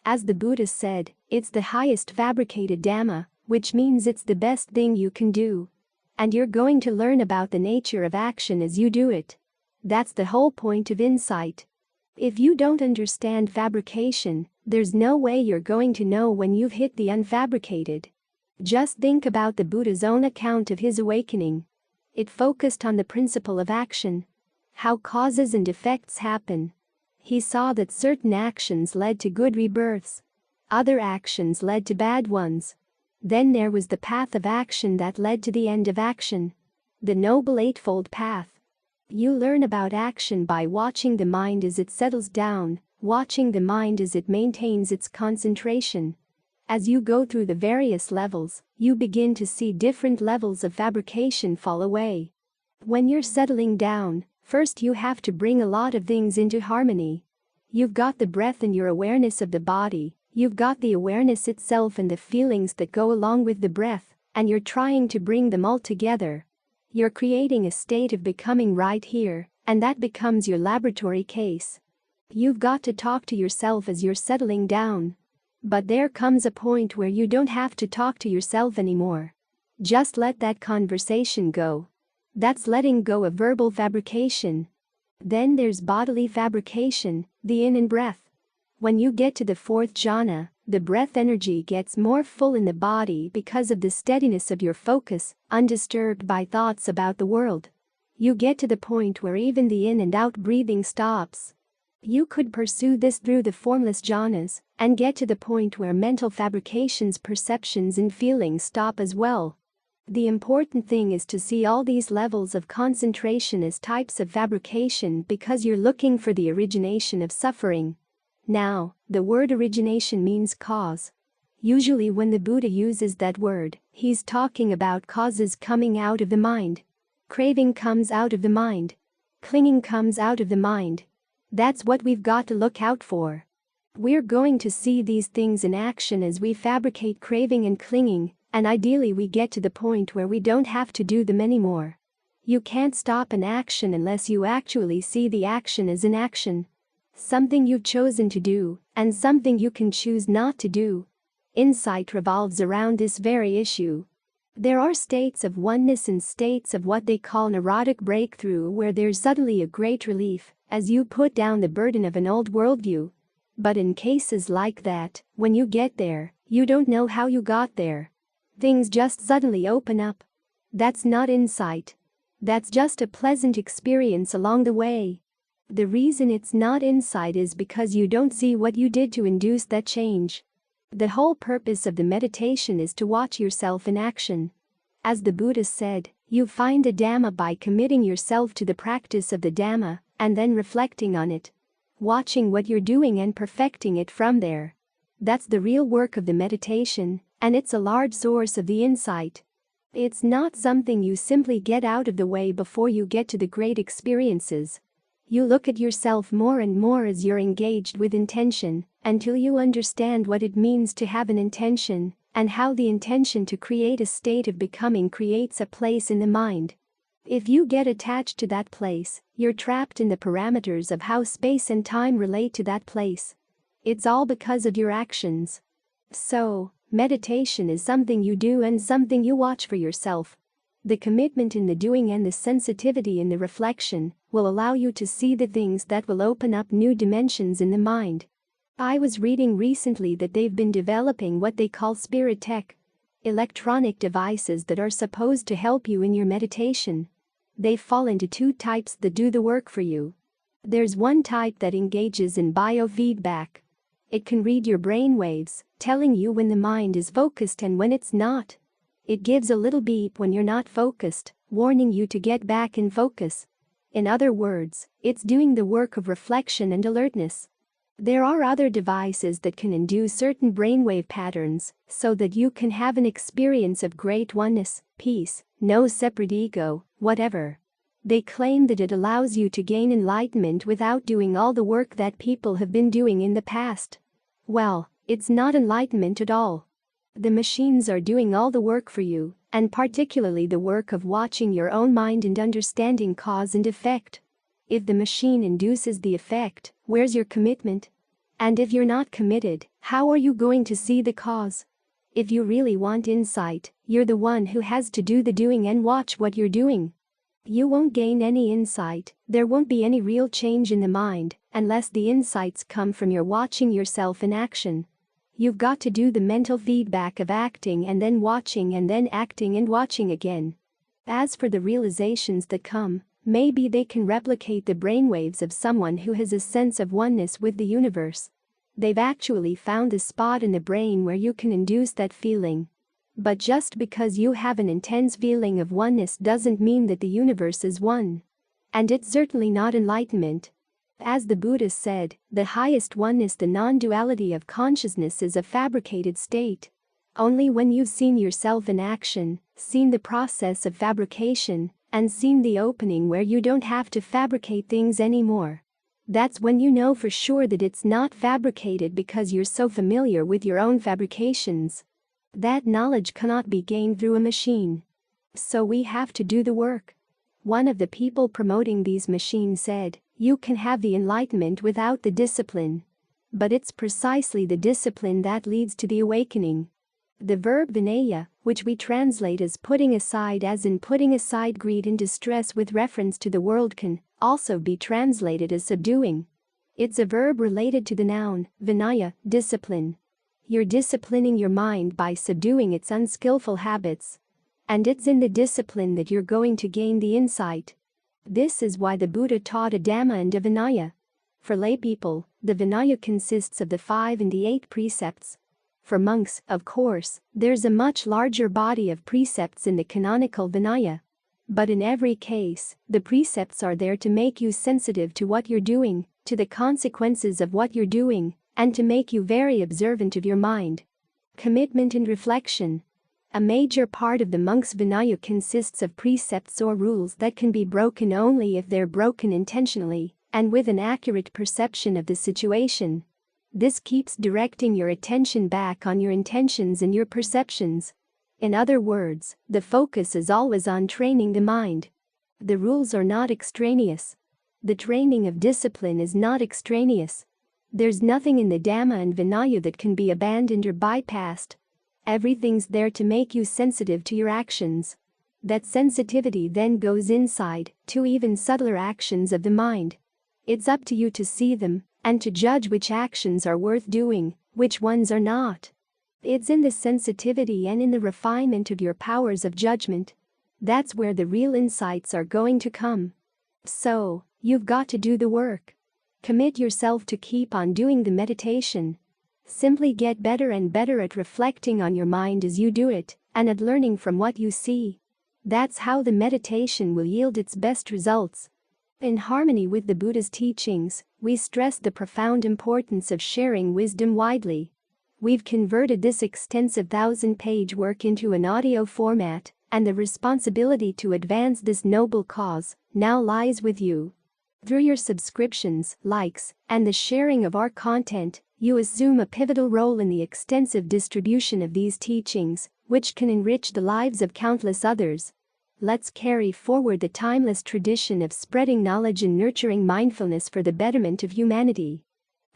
As the Buddha said, it's the highest fabricated Dhamma, which means it's the best thing you can do. And you're going to learn about the nature of action as you do it. That's the whole point of insight. If you don't understand fabrication, there's no way you're going to know when you've hit the unfabricated. Just think about the Buddha's own account of his awakening. It focused on the principle of action, how causes and effects happen. He saw that certain actions led to good rebirths, other actions led to bad ones. Then there was the path of action that led to the end of action, the Noble Eightfold Path. You learn about action by watching the mind as it settles down, watching the mind as it maintains its concentration. As you go through the various levels, you begin to see different levels of fabrication fall away. When you're settling down, first you have to bring a lot of things into harmony. You've got the breath and your awareness of the body, you've got the awareness itself and the feelings that go along with the breath, and you're trying to bring them all together. You're creating a state of becoming right here, and that becomes your laboratory case. You've got to talk to yourself as you're settling down. But there comes a point where you don't have to talk to yourself anymore. Just let that conversation go. That's letting go of verbal fabrication. Then there's bodily fabrication, the in and breath. When you get to the fourth jhana, the breath energy gets more full in the body because of the steadiness of your focus, undisturbed by thoughts about the world. You get to the point where even the in and out breathing stops. You could pursue this through the formless jhanas and get to the point where mental fabrications, perceptions and feelings stop as well. The important thing is to see all these levels of concentration as types of fabrication because you're looking for the origination of suffering. Now, the word origination means cause. Usually when the Buddha uses that word, he's talking about causes coming out of the mind. Craving comes out of the mind. Clinging comes out of the mind. That's what we've got to look out for. We're going to see these things in action as we fabricate craving and clinging, and ideally we get to the point where we don't have to do them anymore. You can't stop an action unless you actually see the action as an action. Something you've chosen to do, and something you can choose not to do. Insight revolves around this very issue. There are states of oneness and states of what they call neurotic breakthrough where there's suddenly a great relief as you put down the burden of an old worldview. But in cases like that, when you get there, you don't know how you got there. Things just suddenly open up. That's not insight. That's just a pleasant experience along the way. The reason it's not insight is because you don't see what you did to induce that change. The whole purpose of the meditation is to watch yourself in action. As the Buddha said, you find the Dhamma by committing yourself to the practice of the Dhamma, and then reflecting on it. Watching what you're doing and perfecting it from there. That's the real work of the meditation, and it's a large source of the insight. It's not something you simply get out of the way before you get to the great experiences. You look at yourself more and more as you're engaged with intention, until you understand what it means to have an intention, and how the intention to create a state of becoming creates a place in the mind. If you get attached to that place, you're trapped in the parameters of how space and time relate to that place. It's all because of your actions. So, meditation is something you do and something you watch for yourself. The commitment in the doing and the sensitivity in the reflection will allow you to see the things that will open up new dimensions in the mind. I was reading recently that they've been developing what they call spirit tech, electronic devices that are supposed to help you in your meditation. They fall into two types that do the work for you. There's one type that engages in biofeedback. It can read your brain waves, telling you when the mind is focused and when it's not. It gives a little beep when you're not focused, warning you to get back in focus. In other words, it's doing the work of reflection and alertness. There are other devices that can induce certain brainwave patterns so that you can have an experience of great oneness, peace, no separate ego, whatever. They claim that it allows you to gain enlightenment without doing all the work that people have been doing in the past. Well, it's not enlightenment at all. The machines are doing all the work for you, and particularly the work of watching your own mind and understanding cause and effect. If the machine induces the effect, where's your commitment? And if you're not committed, how are you going to see the cause? If you really want insight, you're the one who has to do the doing and watch what you're doing. You won't gain any insight, there won't be any real change in the mind, unless the insights come from your watching yourself in action. You've got to do the mental feedback of acting and then watching and then acting and watching again. As for the realizations that come, maybe they can replicate the brainwaves of someone who has a sense of oneness with the universe. They've actually found the spot in the brain where you can induce that feeling. But just because you have an intense feeling of oneness doesn't mean that the universe is one. And it's certainly not enlightenment. As the Buddha said, the highest oneness, the non-duality of consciousness, is a fabricated state. Only when you've seen yourself in action, seen the process of fabrication, and seen the opening where you don't have to fabricate things anymore, that's when you know for sure that it's not fabricated, because you're so familiar with your own fabrications. That knowledge cannot be gained through a machine. So we have to do the work. One of the people promoting these machines said, "You can have the enlightenment without the discipline." But it's precisely the discipline that leads to the awakening. The verb vinaya, which we translate as putting aside, as in putting aside greed and distress with reference to the world, can also be translated as subduing. It's a verb related to the noun, vinaya, discipline. You're disciplining your mind by subduing its unskillful habits. And it's in the discipline that you're going to gain the insight. This is why the Buddha taught a Dhamma and a Vinaya. For laypeople, the Vinaya consists of the 5 and the 8 precepts. For monks, of course, there's a much larger body of precepts in the canonical Vinaya. But in every case, the precepts are there to make you sensitive to what you're doing, to the consequences of what you're doing, and to make you very observant of your mind. Commitment and reflection. A major part of the monk's Vinaya consists of precepts or rules that can be broken only if they're broken intentionally and with an accurate perception of the situation. This keeps directing your attention back on your intentions and your perceptions. In other words, the focus is always on training the mind. The rules are not extraneous. The training of discipline is not extraneous. There's nothing in the Dhamma and Vinaya that can be abandoned or bypassed. Everything's there to make you sensitive to your actions. That sensitivity then goes inside to even subtler actions of the mind. It's up to you to see them and to judge which actions are worth doing, which ones are not. It's in the sensitivity and in the refinement of your powers of judgment. That's where the real insights are going to come. So, you've got to do the work. Commit yourself to keep on doing the meditation. Simply get better and better at reflecting on your mind as you do it, and at learning from what you see. That's how the meditation will yield its best results. In harmony with the Buddha's teachings, we stress the profound importance of sharing wisdom widely. We've converted this extensive 1,000-page work into an audio format, and the responsibility to advance this noble cause now lies with you. Through your subscriptions, likes, and the sharing of our content, you assume a pivotal role in the extensive distribution of these teachings, which can enrich the lives of countless others. Let's carry forward the timeless tradition of spreading knowledge and nurturing mindfulness for the betterment of humanity.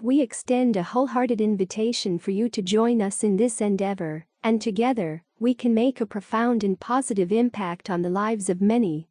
We extend a wholehearted invitation for you to join us in this endeavor, and together, we can make a profound and positive impact on the lives of many.